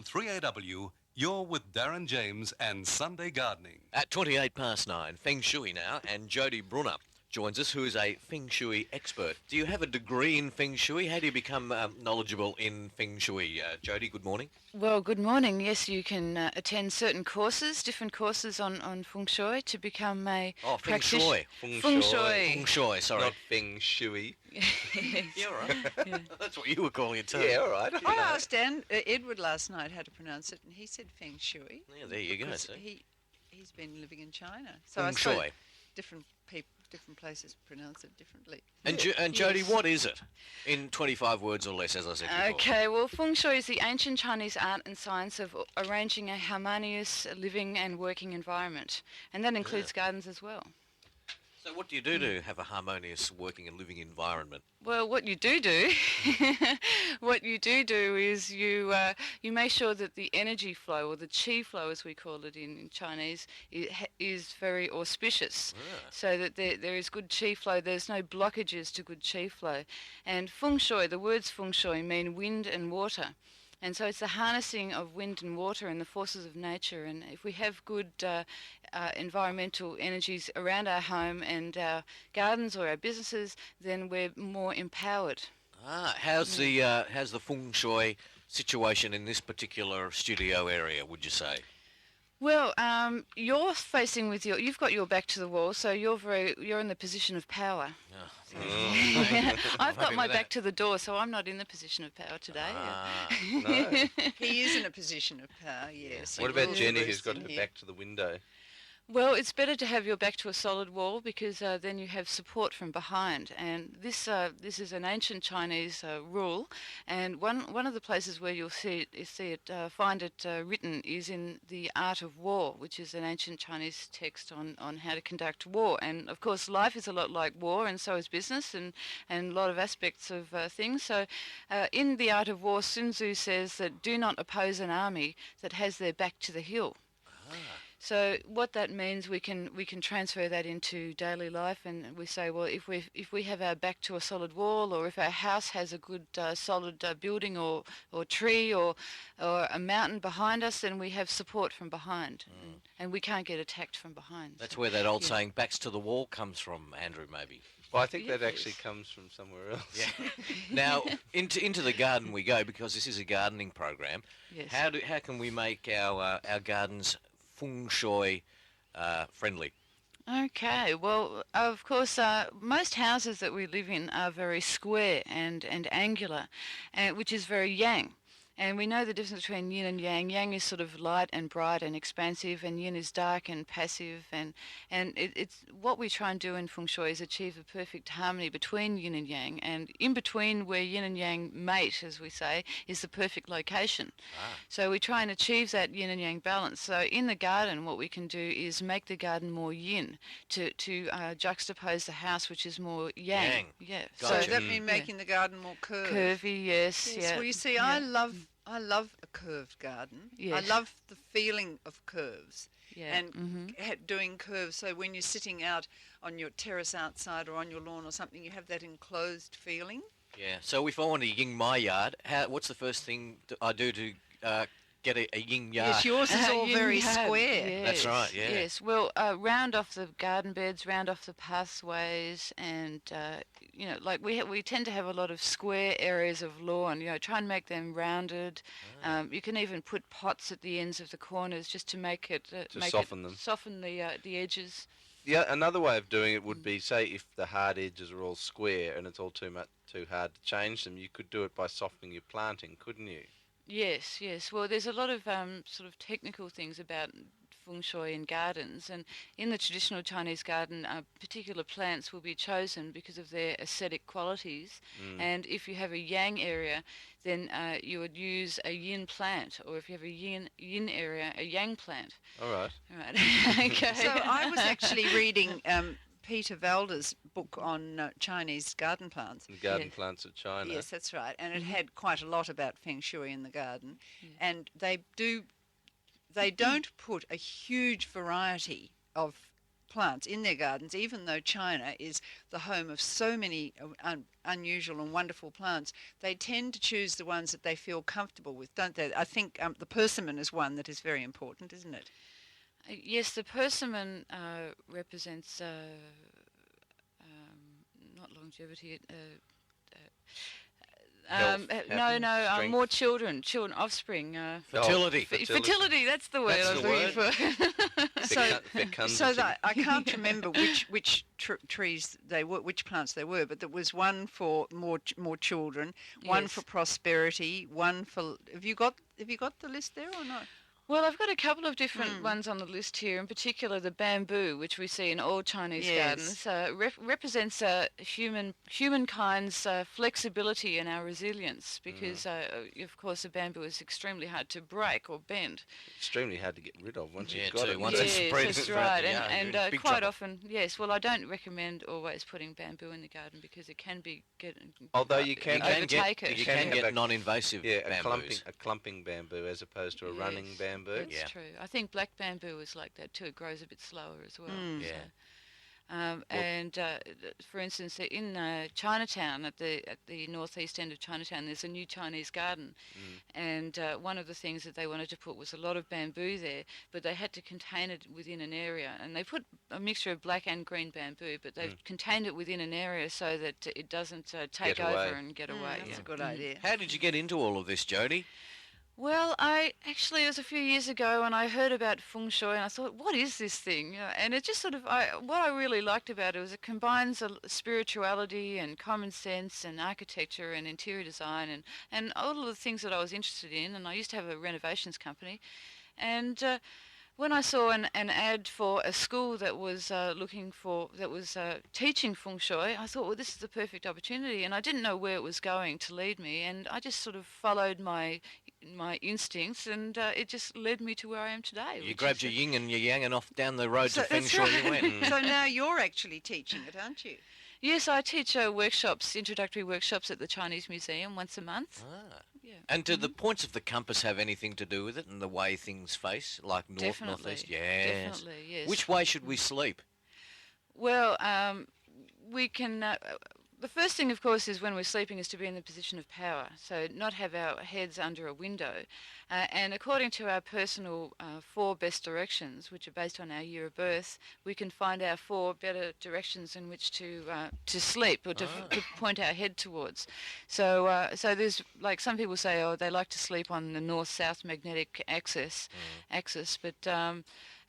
3AW, you're with Darren James and Sunday Gardening. At 9:28, Feng Shui now, and Jodi Brunner joins us, who is a Feng Shui expert. Do you have a degree in Feng Shui? How do you become knowledgeable in Feng Shui? Jodi, good morning. Well, good morning. Yes, you can attend certain courses, different courses on Feng Shui to become a Feng Shui. Feng Shui. Feng Shui, sorry. Not Feng Shui. Yeah, all right. Yeah. That's what you were calling it too. Yeah, all right. I asked Edward last night how to pronounce it, and he said Feng Shui. Yeah, there you go. So. He's been living in China, so Feng I suppose Shui. different people, different places pronounce it differently. And Jodi, what is it? In 25 words or less, as I said before. Okay, well, Feng Shui is the ancient Chinese art and science of arranging a harmonious living and working environment, and that includes gardens as well. So what do you do to have a harmonious working and living environment? Well, what you do is you make sure that the energy flow, or the qi flow as we call it in Chinese, is very auspicious, so that there is good qi flow. There's no blockages to good qi flow. And Feng Shui, the words Feng Shui mean wind and water. And so it's the harnessing of wind and water and the forces of nature. And if we have good environmental energies around our home and our gardens or our businesses, then we're more empowered. How's the Feng Shui situation in this particular studio area, would you say? Well, you're facing with you've got your back to the wall, so you're in the position of power. I've got my back to the door, so I'm not in the position of power today. No. He is in a position of power, yes. What about Jenny, who's got her back to the window? Well, it's better to have your back to a solid wall because then you have support from behind. And this is an ancient Chinese rule. And one of the places where you'll find it written is in the Art of War, which is an ancient Chinese text on how to conduct war. And of course, life is a lot like war, and so is business, and a lot of aspects of things. So, in the Art of War, Sun Tzu says that do not oppose an army that has their back to the hill. So what that means, we can transfer that into daily life, and we say, well, if we have our back to a solid wall, or if our house has a good solid building or tree or a mountain behind us, then we have support from behind, and we can't get attacked from behind. That's where that old saying "backs to the wall" comes from, Andrew. Maybe. Well, I think that actually comes from somewhere else. Yeah. Now into the garden we go, because this is a gardening program. Yes. How can we make our gardens Feng Shui friendly? Okay, well, of course, most houses that we live in are very square and angular, which is very yang. And we know the difference between yin and yang. Yang is sort of light and bright and expansive, and yin is dark and passive. And it's what we try and do in Feng Shui is achieve a perfect harmony between yin and yang. And in between, where yin and yang mate, as we say, is the perfect location. So we try and achieve that yin and yang balance. So in the garden, what we can do is make the garden more yin to juxtapose the house, which is more yang. Yeah. Gotcha. So does that mean making the garden more curved? Curvy, yes. Yeah. Well, you see, Yeah. I love a curved garden. Yes. I love the feeling of curves Yeah. and doing curves. So when you're sitting out on your terrace outside or on your lawn or something, you have that enclosed feeling. Yeah. So if I want to ying my yard, what's the first thing I do to get a ying yard? Yes, yours is all very You have, square. yes, That's right, yeah. Yes, well, round off the garden beds, round off the pathways, and like we tend to have a lot of square areas of lawn. Try and make them rounded. You can even put pots at the ends of the corners just to make it Soften them. soften the edges. Yeah, another way of doing it would be, say, if the hard edges are all square and it's all too hard to change them, you could do it by softening your planting, couldn't you? Yes. Well, there's a lot of sort of technical things about Feng Shui in gardens, and in the traditional Chinese garden, particular plants will be chosen because of their aesthetic qualities. And if you have a yang area, then you would use a yin plant, or if you have a yin area, a yang plant. All right. Right. Okay. So I was actually reading Peter Valder's book on Chinese garden plants. The garden plants of China. Yes, that's right. And it had quite a lot about Feng Shui in the garden. And they don't put a huge variety of plants in their gardens, even though China is the home of so many unusual and wonderful plants, they tend to choose the ones that they feel comfortable with, don't they? I think the persimmon is one that is very important, isn't it? Yes, the persimmon represents not longevity. Health, no, more children, offspring. Fertility. Fertility, that's the word That's I was the looking word. for. So that I can't remember which trees they were, which plants they were, but there was one for more children, one Yes. for prosperity, one for. Have you got the list there or not? Well, I've got a couple of different ones on the list here. In particular, the bamboo, which we see in all Chinese Yes. gardens, represents humankind's flexibility and our resilience. Because, of course, the bamboo is extremely hard to break or bend. Extremely hard to get rid of once Yeah, you've got too. it. Once it's Yes, spread that's throughout right. the yard, And you're in big quite trouble. often, yes. Well, I don't recommend always putting bamboo in the garden because it can be Although you can overtake You it. can have get non-invasive Yeah, bamboos. a clumping bamboo as opposed to a running Yes, bamboo. That's Yeah. true. I think black bamboo is like that too. It grows a bit slower as well. Yeah. For instance, in Chinatown, at the northeast end of Chinatown, there's a new Chinese garden, and one of the things that they wanted to put was a lot of bamboo there, but they had to contain it within an area, and they put a mixture of black and green bamboo, but they've contained it within an area so that it doesn't take Get away. over and get away. That's yeah. a good idea. How did you get into all of this, Jodi? Well, it was a few years ago, and I heard about Feng Shui, and I thought, what is this thing? You know, and it just what I really liked about it was it combines spirituality and common sense and architecture and interior design and all of the things that I was interested in. And I used to have a renovations company, and when I saw an ad for a school that was teaching Feng Shui, I thought, well, this is the perfect opportunity, and I didn't know where it was going to lead me, and I just sort of followed my instincts, and it just led me to where I am today. You which grabbed is your yin and your yang and off down the road to Feng that's Shui you right. went. So now you're actually teaching it, aren't you? Yes, I teach introductory workshops at the Chinese Museum once a month. Ah. Yeah. And do the points of the compass have anything to do with it and the way things face, like north, Definitely. northeast? Yes. Definitely, yes. Which way should we sleep? Well, we can. The first thing, of course, is when we're sleeping is to be in the position of power, so not have our heads under a window. And according to our personal 4 best directions, which are based on our year of birth, we can find our 4 better directions in which to sleep or to point our head towards. So there's, like, some people say, oh, they like to sleep on the north-south magnetic axis, but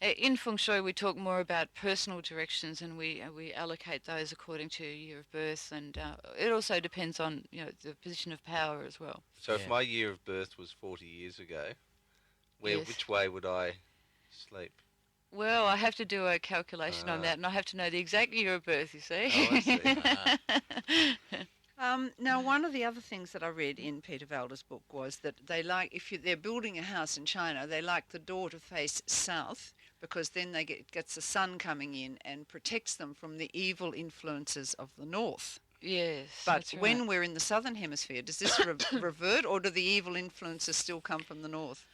in Feng Shui, we talk more about personal directions, and we allocate those according to year of birth, and it also depends on the position of power as well. So if Yeah. my year of birth was 40 years ago, Yes. which way would I sleep? Well, I have to do a calculation on that, and I have to know the exact year of birth. You see. Oh, I see. Now, one of the other things that I read in Peter Valder's book was that they like, they're building a house in China, they like the door to face south, because then it gets the sun coming in and protects them from the evil influences of the north. Yes. But that's right. when we're in the southern hemisphere, does this revert, or do the evil influences still come from the north?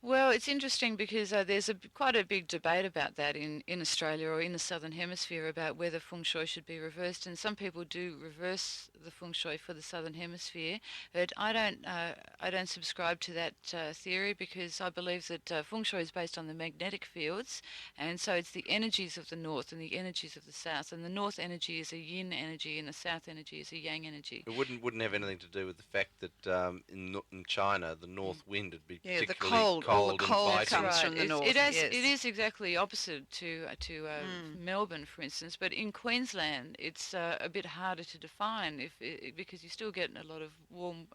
Well, it's interesting because there's quite a big debate about that in Australia or in the Southern Hemisphere about whether Feng Shui should be reversed, and some people do reverse the Feng Shui for the Southern Hemisphere, but I don't subscribe to that theory, because I believe that Feng Shui is based on the magnetic fields, and so it's the energies of the north and the energies of the south, and the north energy is a yin energy and the south energy is a yang energy. It wouldn't have anything to do with the fact that in China the north wind would be Yeah, the particularly all the and cold biting. comes from the north. It yes. is exactly opposite to Melbourne, for instance. But in Queensland, it's a bit harder to define because you still get a lot of warm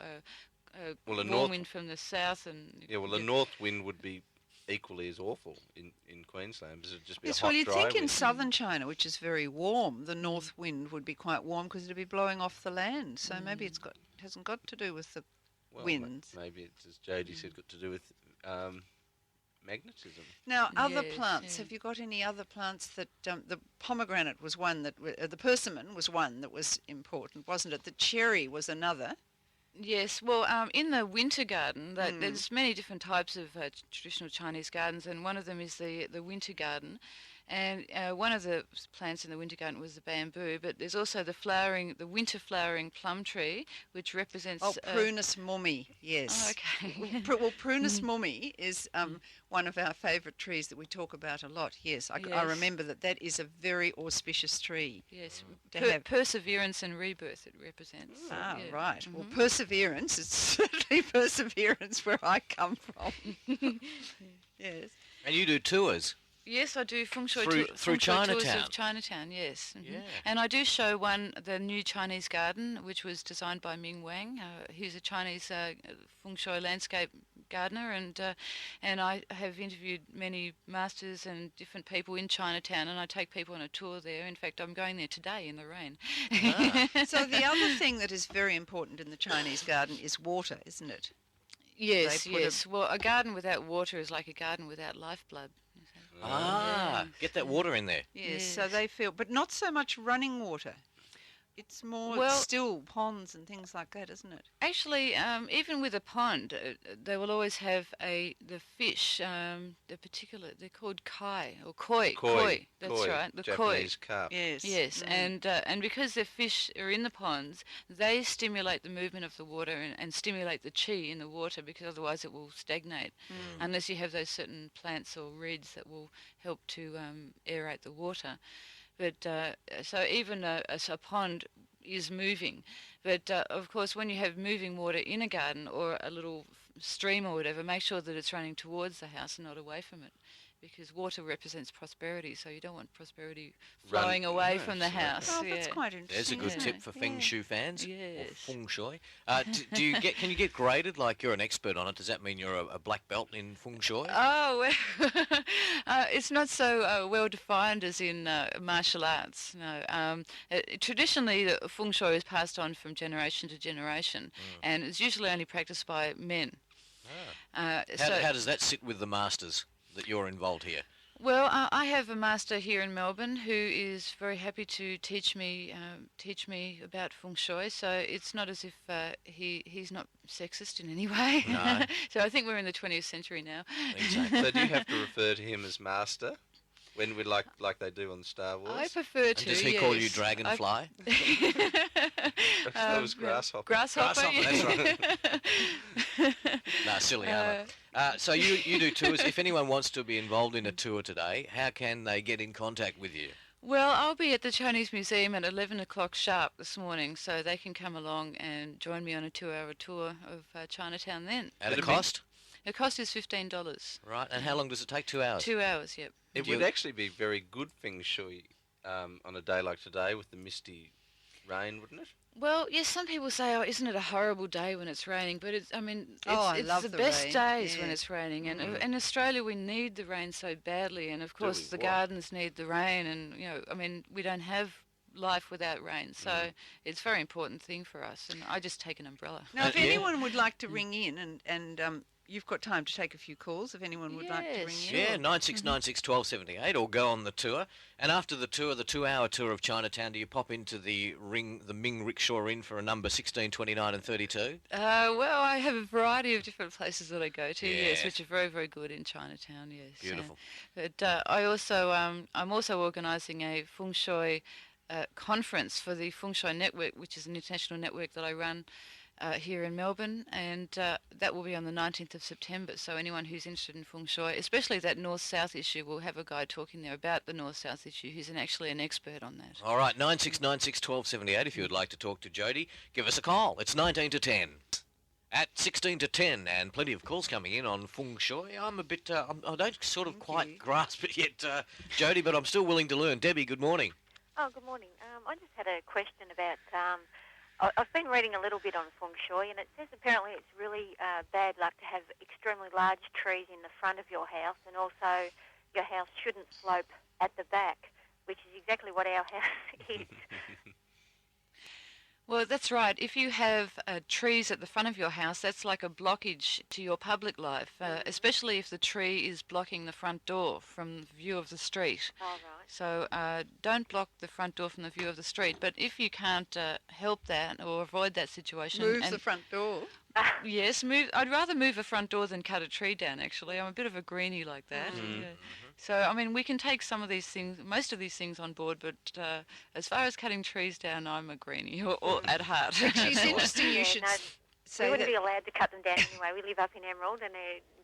wind from the south, and the north wind would be equally as awful in Queensland, because it'd just be Yes, a hot, well, you'd dry think in wind. southern China, which is very warm, the north wind would be quite warm because it'd be blowing off the land. So maybe it hasn't got to do with the Well, winds. Maybe it's, as Jodi said, got to do with magnetism. Now, other Yes, plants. yeah. Have you got any other plants that the pomegranate was one that the persimmon was one that was important, wasn't it? The cherry was another. Yes, well, in the winter garden, there's many different types of traditional Chinese gardens, and one of them is the winter garden. And one of the plants in the winter garden was the bamboo, but there's also the winter flowering plum tree, which represents... Oh, Prunus mummi, yes. Oh, okay. Well, Prunus mummi is one of our favourite trees that we talk about a lot, yes. I Yes. remember that is a very auspicious tree. Yes, To have. perseverance and rebirth it represents. So, Ah, yeah. right. Well, perseverance, it's certainly perseverance where I come from. Yes. And you do tours. Yes, I do feng shui Through feng shui tours Chinatown? of Chinatown. Yes, Yeah. and I do show the new Chinese garden, which was designed by Ming Wang. He's a Chinese feng shui landscape gardener, and I have interviewed many masters and different people in Chinatown, and I take people on a tour there. In fact, I'm going there today in the rain. So the other thing that is very important in the Chinese garden is water, isn't it? Yes, They put yes. Well, a garden without water is like a garden without lifeblood. Ah, get that water in there. Yes, so Yes. they feel, but not so much running water. It's more Well- still ponds and things like that, isn't it? Actually, even with a pond, they will always have the fish. They're called kai or koi. Koi. That's Koi, right. The Japanese carp. Yes. Yes, and because the fish are in the ponds, they stimulate the movement of the water and stimulate the chi in the water, because otherwise it will stagnate unless you have those certain plants or reeds that will help to aerate the water. But so even a pond is moving, but of course when you have moving water in a garden or a little stream or whatever, make sure that it's running towards the house and not away from it, because water represents prosperity, so you don't want prosperity flowing away from the house. Oh, that's yeah. quite interesting. There's a good isn't tip it? for Feng Shui fans. Or Yes. Feng Shui. Do you get? Can you get graded? Like, you're an expert on it. Does that mean you're a black belt in Feng Shui? Oh, well, it's not so well defined as in martial arts. No, traditionally, the feng shui is passed on from generation to generation, and it's usually only practiced by men. How does that sit with the masters that you're involved here? Well, I have a master here in Melbourne who is very happy to teach me about feng shui. So it's not as if he's not sexist in any way. No. So I think we're in the 20th century now. Exactly. So do you have to refer to him as master when we like they do on Star Wars? I prefer And to. does he call you yes. Dragonfly? That was grasshopper. Grasshopper. Grasshopper, that's yeah. No, silly armour. So you do tours. If anyone wants to be involved in a tour today, how can they get in contact with you? Well, I'll be at the Chinese Museum at 11 o'clock sharp this morning, so they can come along and join me on a 2-hour tour of Chinatown then. At a It'd be- cost? The cost is $15. Right. And how long does it take? 2 hours? 2 hours, yep. It Do you- would actually be very good Feng Shui on a day like today with the misty rain, wouldn't it? Well, yes, some people say, oh, isn't it a horrible day when it's raining? But it's I it's love the the best rain, days when yeah. it's raining. And in Australia, we need the rain so badly. And of course, we the what? gardens need the rain. And, we don't have life without rain. So it's a very important thing for us. And I just take an umbrella. Now, if Yeah. anyone would like to ring in, and you've got time to take a few calls, if anyone would like to ring Yes, in. Yeah, 96961278, or go on the tour. And after the tour, the 2-hour tour of Chinatown, do you pop into the Ming Rickshaw Inn for a number 16, 29 and 32? Well, I have a variety of different places that I go to, yes, Yeah. which are very, very good in Chinatown, yes. Beautiful. But I'm also organising a feng shui conference for the Feng Shui Network, which is an international network that I run here in Melbourne, and that will be on the 19th of September. So anyone who's interested in feng shui, especially that north-south issue, we'll have a guy talking there about the north-south issue who's actually an expert on that. All right, 96961278, if you would like to talk to Jodi, give us a call. It's 19 to 10. At 16 to 10, and plenty of calls coming in on feng shui. I'm a bit, I don't sort of quite you. grasp it yet, Jodi, but I'm still willing to learn. Debbie, good morning. Oh, good morning. I just had a question about, I've been reading a little bit on feng shui, and it says apparently it's really bad luck to have extremely large trees in the front of your house, and also your house shouldn't slope at the back, which is exactly what our house is. Well, that's right. If you have trees at the front of your house, that's like a blockage to your public life, especially if the tree is blocking the front door from the view of the street. All right. So don't block the front door from the view of the street. But if you can't help that or avoid that situation, Move and the front door. Yes, I'd rather move a front door than cut a tree down. Actually, I'm a bit of a greenie like that. Yeah. So I mean, we can take some of these things, most of these things on board, but as far as cutting trees down, I'm a greenie, or at heart. It's interesting you Yeah, should no, say we wouldn't that. be allowed to cut them down anyway. We live up in Emerald, and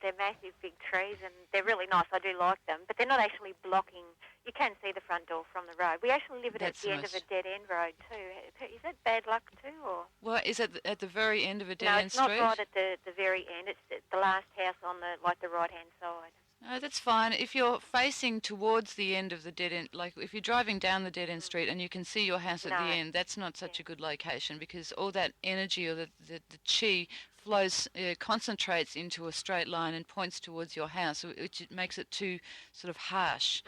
they're massive, big trees, and they're really nice. I do like them, but they're not actually blocking. You can see the front door from the road. We actually live at That's the end of nice. a dead-end road too. Is that bad luck too, or? Well, is it at the very end of a No, dead-end it's not street? right at the very end. It's the last house on the right-hand side. No, that's fine. If you're facing towards the end of the dead end, like if you're driving down the dead end street and you can see your house at the No. end, that's not such a good location because all that energy or the chi flows, concentrates into a straight line and points towards your house, which makes it too sort of harsh.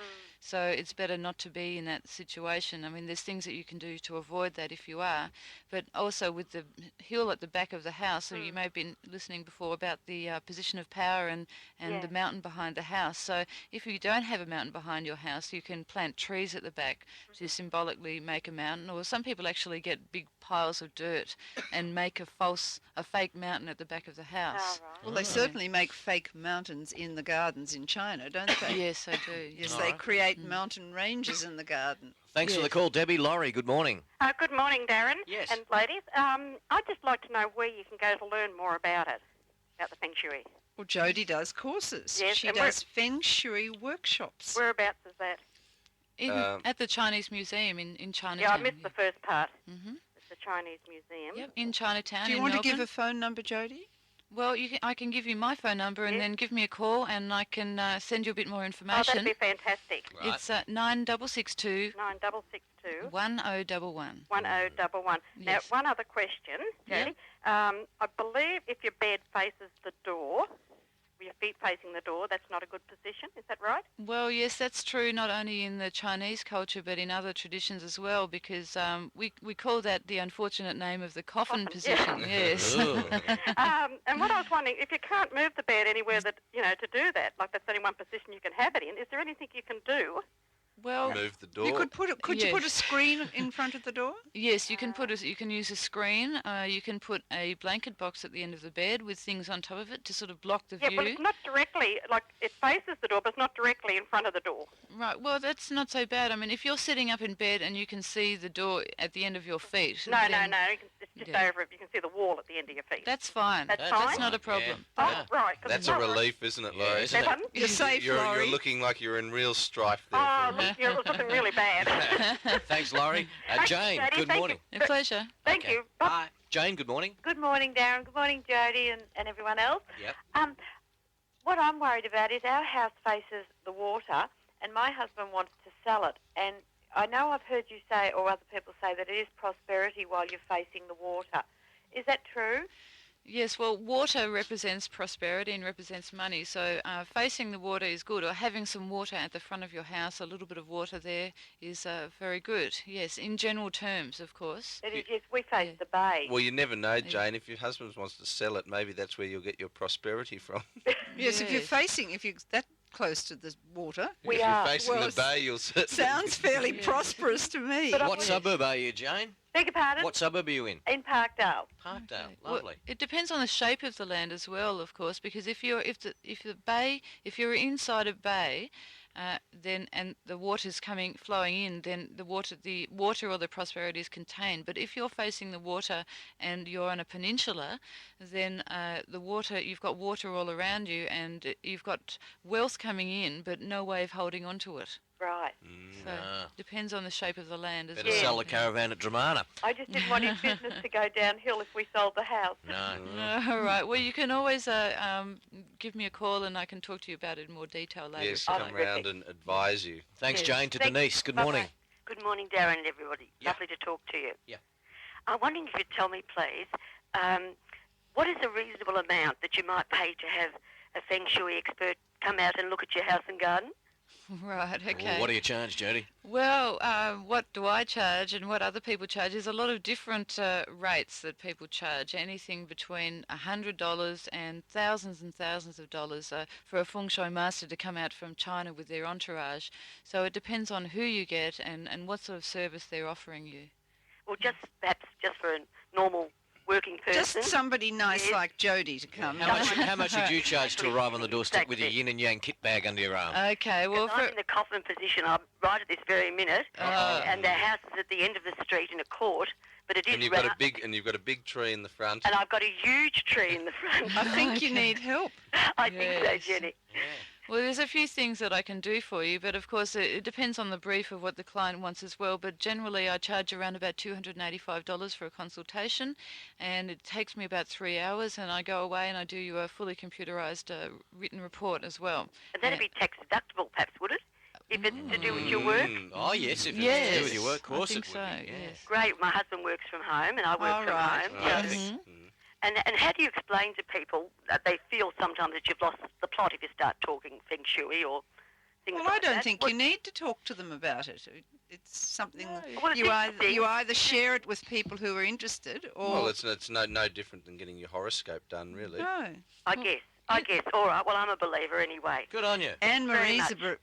So it's better not to be in that situation. I mean, there's things that you can do to avoid that if you are, but also with the hill at the back of the house, so you may have been listening before about the position of power and Yeah. the mountain behind the house. So if you don't have a mountain behind your house, you can plant trees at the back to symbolically make a mountain, or some people actually get big piles of dirt and make a fake mountain at the back of the house. Oh, right. Well, they certainly make fake mountains in the gardens in China, don't they? Yes, I do. Yes, All they right. create mountain ranges in the garden. Thanks for the Yes. call, Debbie. Laurie, good morning. Good morning, Darren. Yes. And ladies. I'd just like to know where you can go to learn more about it, about the Feng Shui. Well, Jodi does courses. Yes, She and does Feng Shui workshops. Whereabouts is that? At the Chinese Museum in Chinatown. Yeah, I missed the first part. Mhm. It's the Chinese Museum. Yep, in Chinatown. Do you in want to Melbourne. give a phone number, Jodi? Well, I can give you my phone number and Yes. then give me a call and I can send you a bit more Oh, information. that'd be fantastic. Right. It's 9662 9662 1011. 1011. Now, Yes. one other question, Yeah. Jodi. I believe if your bed faces the door, with your feet facing the door, that's not a good position. Is that right? Well, yes, that's true not only in the Chinese culture but in other traditions as well because we call that the unfortunate name of the coffin position. Yes. Ooh. And what I was wondering, if you can't move the bed anywhere that, to do that, like that's only one position you can have it in, is there anything you can do? Well, Move the door. You could could you put a Yes. screen in front of the door? yes, you can you can use a screen. You can put a blanket box at the end of the bed with things on top of it to sort of block the Yeah, view. but it's not directly, like it faces the door, but it's not directly in front of the door. Right. Well, that's not so bad. I mean, if you're sitting up in bed and you can see the door at the end of your feet, No, then it's just yeah. over it. You can see the wall at the end of your feet. that's fine. That's That's fine? not a Yeah. problem. Oh, Yeah. right. 'cause That's it's a not- relief, isn't it, Yeah, Laurie? isn't it? Pardon? You're safe, You're Laurie. looking like you're in real strife there. Oh, for a look, you're looking really bad. Thanks, Laurie. Thanks, Jane, Jodi. good Thank morning. A pleasure. Thank Okay. you. Bye. Bye. Jane, good morning. Good morning, Darren. Good morning, Jodi, and everyone else. Yep. What I'm worried about is our house faces the water, and my husband wants to sell it. And I know I've heard you say, or other people say, that it is prosperity while you're facing the water. Is that true? Yes, well, water represents prosperity and represents money. So facing the water is good, or having some water at the front of your house, a little bit of water there is very good. Yes, in general terms, of course. It is, yes, we face the bay. Well, you never know, Jane. If your husband wants to sell it, maybe that's where you'll get your prosperity from. Yes, if you're Yes. if you're that close to the water, We if are. you're facing Well, the bay, you'll certainly... sounds fairly Yeah. prosperous to me. But I What would- suburb are you, Jane? Beg your pardon? What suburb are you in? In Parkdale. Parkdale. Okay. Well, Lovely. it depends on the shape of the land as well, of course, because if you're inside a bay, then and the water's flowing in, then the water or the prosperity is contained. But if you're facing the water and you're on a peninsula, then you've got water all around you, and you've got wealth coming in, but no way of holding on to it. Right. So Ah. depends on the shape of the land as Better well. sell the caravan at Dramana. I just didn't want his business to go downhill if we sold the house. No. All right. Well, you can always give me a call and I can talk to you about it in more detail later. Yes, Oh, come terrific. round and advise you. Thanks, Yes. Jane. To Thank- Denise. Good Bye-bye. morning. Good morning, Darren and everybody. Yeah. Lovely to talk to you. Yeah. I'm wondering if you'd tell me, please, what is a reasonable amount that you might pay to have a Feng Shui expert come out and look at your house and garden? Right. Okay. What do you charge, Jody? Well, what do I charge and what other people charge? There's a lot of different rates that people charge. Anything between $100 and thousands of dollars for a feng shui master to come out from China with their entourage. So it depends on who you get and what sort of service they're offering you. Or perhaps just for a normal working person. Just somebody nice Yes. like Jodi to come. How much would you charge to arrive on the doorstep with your Exactly. yin and yang kit bag under your arm? Okay, well, I'm in the coffin position. I'm right at this very minute, and the house is at the end of the street in a court. But it is And you've got a big tree in the front. and I've got a huge tree in the front. I think you need help. I think so, Yes. Jenny. well, there's a few things that I can do for you, but of course it depends on the brief of what the client wants as well. But generally, I charge around about $285 for a consultation, and it takes me about 3 hours, and I go away and I do you a fully computerized written report as well. And that'd be tax deductible, perhaps, would it? If it's to do with your work. Oh, yes, if it's to Yes, do with your work, of course I think it would so. be. Yeah. Yes. Great. My husband works from home, and I work All from right. home. Right. Yeah. Mhm. And how do you explain to people that they feel sometimes that you've lost the plot if you start talking feng shui or things Well, like I don't that? think What- you need to talk to them about it. It's something Well, it's you interesting. either share it with people who are interested, or Well, it's no different than getting your horoscope done, really. no. I guess. All right. Well, I'm a believer anyway. Good on you. Anne Very Marie's a much.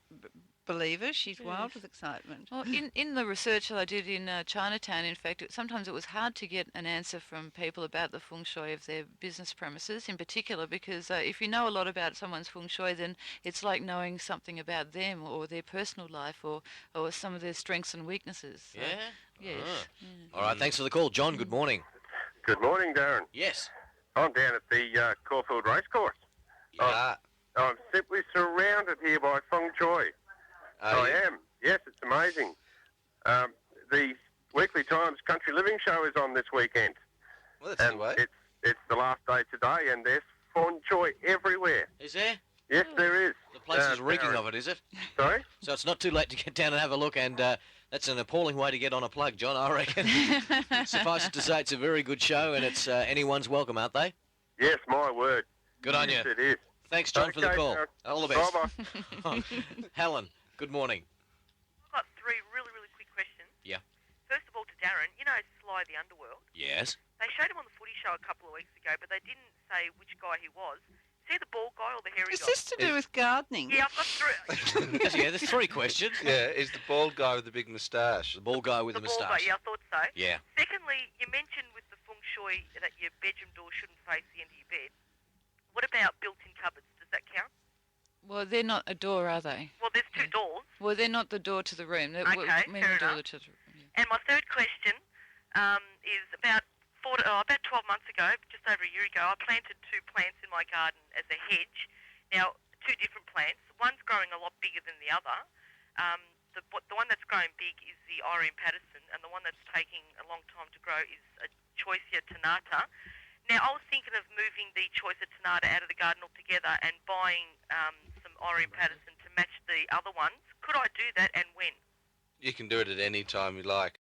believer. She's wild Yes. with excitement. Well, in the research that I did in Chinatown, in fact, sometimes it was hard to get an answer from people about the feng shui of their business premises in particular, because if you know a lot about someone's feng shui, then it's like knowing something about them or their personal life or some of their strengths and weaknesses. So, Yeah? Yes. Ah. All right, thanks for the call. John, good morning. Good morning, Darren. Yes. I'm down at the Caulfield Racecourse. Yeah. I'm simply surrounded here by feng shui. I you? am. Yes, it's amazing. The Weekly Times Country Living Show is on this weekend. Well, that's And the way. it's the last day today, and there's feng shui everywhere. Is there? Yes, there is. The place is reeking Darren. of it, is it? Sorry? So it's not too late to get down and have a look, and that's an appalling way to get on a plug, John, I reckon. Suffice it to say, it's a very good show, and it's anyone's welcome, aren't they? Yes, my word. Good on you. Yes, it is. Thanks, John, for the Okay, call. Darren. All the best. Bye-bye. Helen, good morning. I've got three really, really quick questions. Yeah. First of all, to Darren, you know Sly the Underworld? Yes. They showed him on the footy show a couple of weeks ago, but they didn't say which guy he was. Is he the bald guy or the hairy Is guy? this to do with gardening? Yeah, I've got three. Yeah, there's three questions. Yeah, is the bald guy with the big moustache. The bald guy with The the bald guy, moustache. yeah, I thought so. Yeah. Secondly, you mentioned with the feng shui that your bedroom door shouldn't face the end of your bed. What about built-in cupboards? Does that count? Well, they're not a door, are they? Well, there's two doors. Well, they're not the door to the room. They're Okay, fair enough. to the room. Yeah. And my third question is about 12 months ago, just over a year ago, I planted two plants in my garden as a hedge. Now, two different plants. One's growing a lot bigger than the other. The one that's growing big is the Irene Patterson, and the one that's taking a long time to grow is a Choicia Tenata. Now, I was thinking of moving the Choicia Tenata out of the garden altogether and buying some Irene Patterson to match the other ones. Could I do that, and when? You can do it at any time you like.